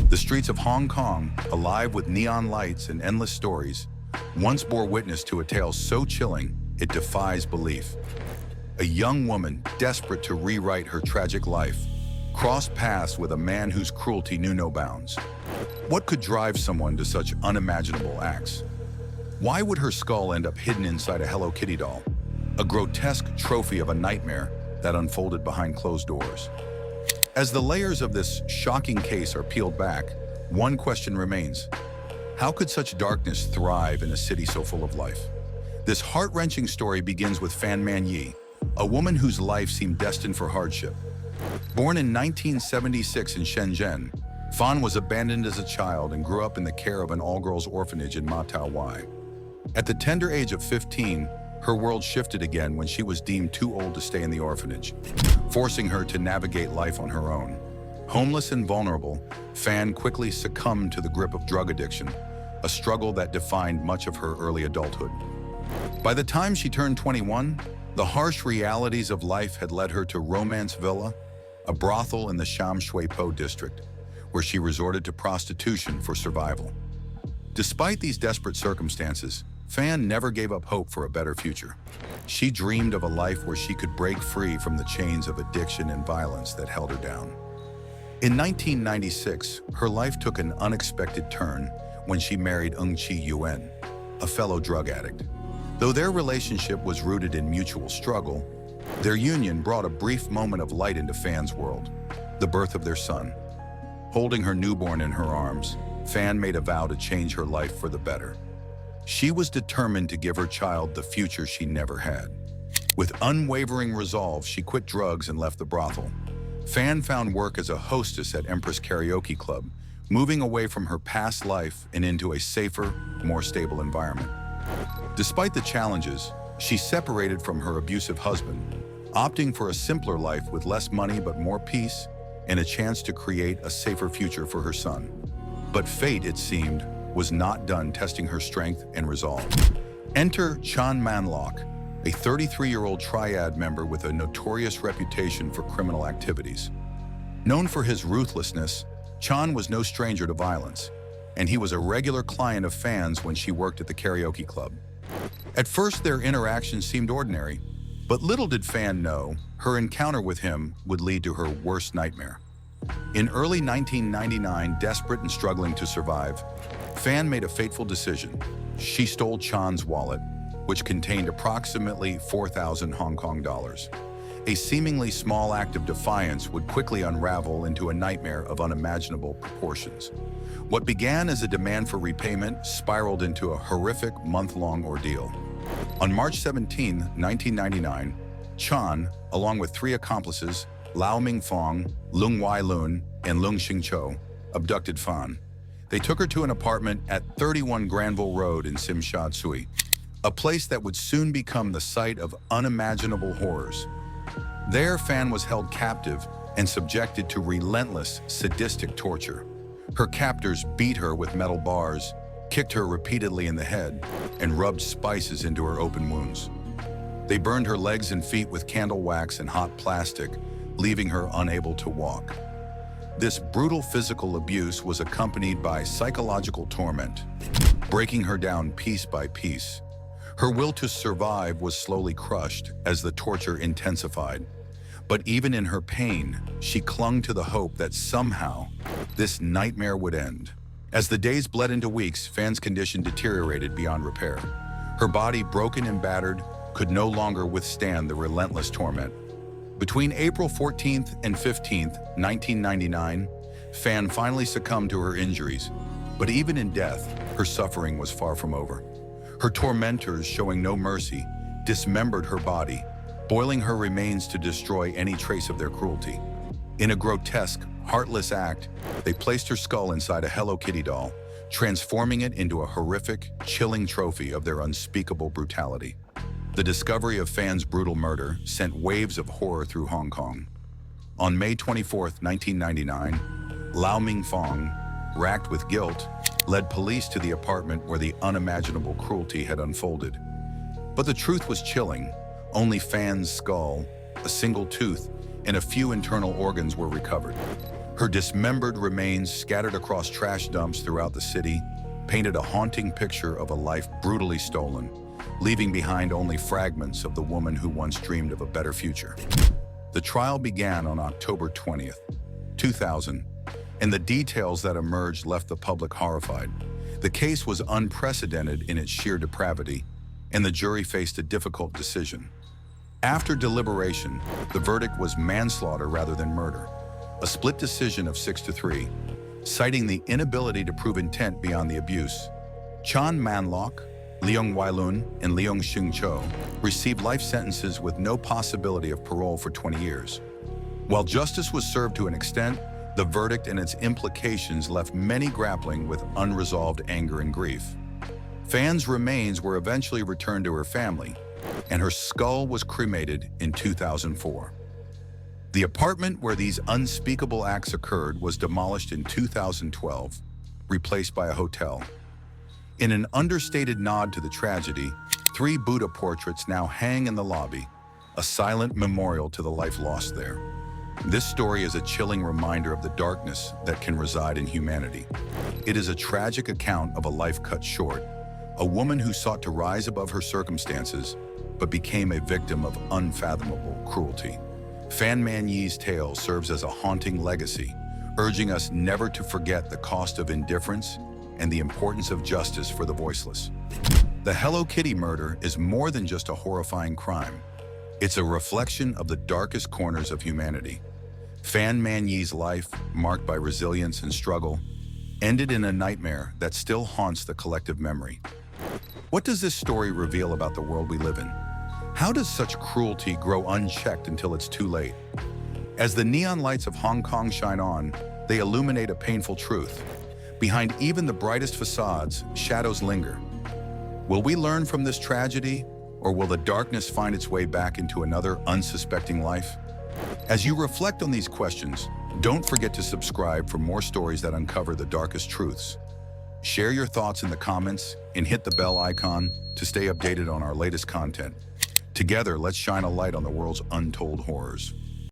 The streets of Hong Kong, alive with neon lights and endless stories, once bore witness to a tale so chilling it defies belief. A young woman, desperate to rewrite her tragic life, crossed paths with a man whose cruelty knew no bounds. What could drive someone to such unimaginable acts? Why would her skull end up hidden inside a Hello Kitty doll, a grotesque trophy of a nightmare that unfolded behind closed doors? As the layers of this shocking case are peeled back, one question remains. How could such darkness thrive in a city so full of life? This heart-wrenching story begins with Fan Man Yi, a woman whose life seemed destined for hardship. Born in 1976 in Shenzhen, Fan was abandoned as a child and grew up in the care of an all-girls orphanage in Ma Tau Wai. At the tender age of 15, her world shifted again when she was deemed too old to stay in the orphanage, forcing her to navigate life on her own. Homeless and vulnerable, Fan quickly succumbed to the grip of drug addiction, a struggle that defined much of her early adulthood. By the time she turned 21, the harsh realities of life had led her to Romance Villa, a brothel in the Sham Shui Po district, where she resorted to prostitution for survival. Despite these desperate circumstances, Fan never gave up hope for a better future. She dreamed of a life where she could break free from the chains of addiction and violence that held her down. In 1996, her life took an unexpected turn when she married Ng Chi Yuen, a fellow drug addict. Though their relationship was rooted in mutual struggle, their union brought a brief moment of light into Fan's world, the birth of their son. Holding her newborn in her arms, Fan made a vow to change her life for the better. She was determined to give her child the future she never had. With unwavering resolve, she quit drugs and left the brothel. Fan found work as a hostess at Empress Karaoke Club, moving away from her past life and into a safer, more stable environment. Despite the challenges, she separated from her abusive husband, opting for a simpler life with less money but more peace and a chance to create a safer future for her son. But fate, it seemed, was not done testing her strength and resolve. Enter Chan Man-lok, a 33-year-old triad member with a notorious reputation for criminal activities. Known for his ruthlessness, Chan was no stranger to violence, and he was a regular client of Fan's when she worked at the karaoke club. At first, their interactions seemed ordinary, but little did Fan know her encounter with him would lead to her worst nightmare. In early 1999, desperate and struggling to survive, Fan made a fateful decision. She stole Chan's wallet, which contained approximately 4,000 Hong Kong dollars. A seemingly small act of defiance would quickly unravel into a nightmare of unimaginable proportions. What began as a demand for repayment spiraled into a horrific month-long ordeal. On March 17, 1999, Chan, along with 3 accomplices, Lau Mingfong, Lung Wai Lun, and Lung Xingqiu, abducted Fan. They took her to an apartment at 31 Granville Road in Tsim Sha Tsui, a place that would soon become the site of unimaginable horrors. There, Fan was held captive and subjected to relentless, sadistic torture. Her captors beat her with metal bars, kicked her repeatedly in the head, and rubbed spices into her open wounds. They burned her legs and feet with candle wax and hot plastic, leaving her unable to walk. This brutal physical abuse was accompanied by psychological torment, breaking her down piece by piece. Her will to survive was slowly crushed as the torture intensified. But even in her pain, she clung to the hope that somehow this nightmare would end. As the days bled into weeks, Fan's condition deteriorated beyond repair. Her body, broken and battered, could no longer withstand the relentless torment. Between April 14th and 15th, 1999, Fan finally succumbed to her injuries. But even in death, her suffering was far from over. Her tormentors, showing no mercy, dismembered her body, boiling her remains to destroy any trace of their cruelty. In a grotesque, heartless act, they placed her skull inside a Hello Kitty doll, transforming it into a horrific, chilling trophy of their unspeakable brutality. The discovery of Fan's brutal murder sent waves of horror through Hong Kong. On May 24, 1999, Lau Mingfong, racked with guilt, led police to the apartment where the unimaginable cruelty had unfolded. But the truth was chilling. Only Fan's skull, a single tooth, and a few internal organs were recovered. Her dismembered remains scattered across trash dumps throughout the city painted a haunting picture of a life brutally stolen, leaving behind only fragments of the woman who once dreamed of a better future. The trial began on October 20th, 2000, and the details that emerged left the public horrified. The case was unprecedented in its sheer depravity, and the jury faced a difficult decision. After deliberation, the verdict was manslaughter rather than murder, a split decision of 6-3, citing the inability to prove intent beyond the abuse. Chan Man-lok, Leung Wai-lun, and Leung Shing-cho received life sentences with no possibility of parole for 20 years. While justice was served to an extent, the verdict and its implications left many grappling with unresolved anger and grief. Fan's remains were eventually returned to her family, and her skull was cremated in 2004. The apartment where these unspeakable acts occurred was demolished in 2012, replaced by a hotel. In an understated nod to the tragedy, 3 Buddha portraits now hang in the lobby, a silent memorial to the life lost there. This story is a chilling reminder of the darkness that can reside in humanity. It is a tragic account of a life cut short, a woman who sought to rise above her circumstances, but became a victim of unfathomable cruelty. Fan Man-yi's tale serves as a haunting legacy, urging us never to forget the cost of indifference and the importance of justice for the voiceless. The Hello Kitty murder is more than just a horrifying crime. It's a reflection of the darkest corners of humanity. Fan Man-yi's life, marked by resilience and struggle, ended in a nightmare that still haunts the collective memory. What does this story reveal about the world we live in? How does such cruelty grow unchecked until it's too late? As the neon lights of Hong Kong shine on, they illuminate a painful truth. Behind even the brightest facades, shadows linger. Will we learn from this tragedy, or will the darkness find its way back into another unsuspecting life? As you reflect on these questions, don't forget to subscribe for more stories that uncover the darkest truths. Share your thoughts in the comments and hit the bell icon to stay updated on our latest content. Together, let's shine a light on the world's untold horrors.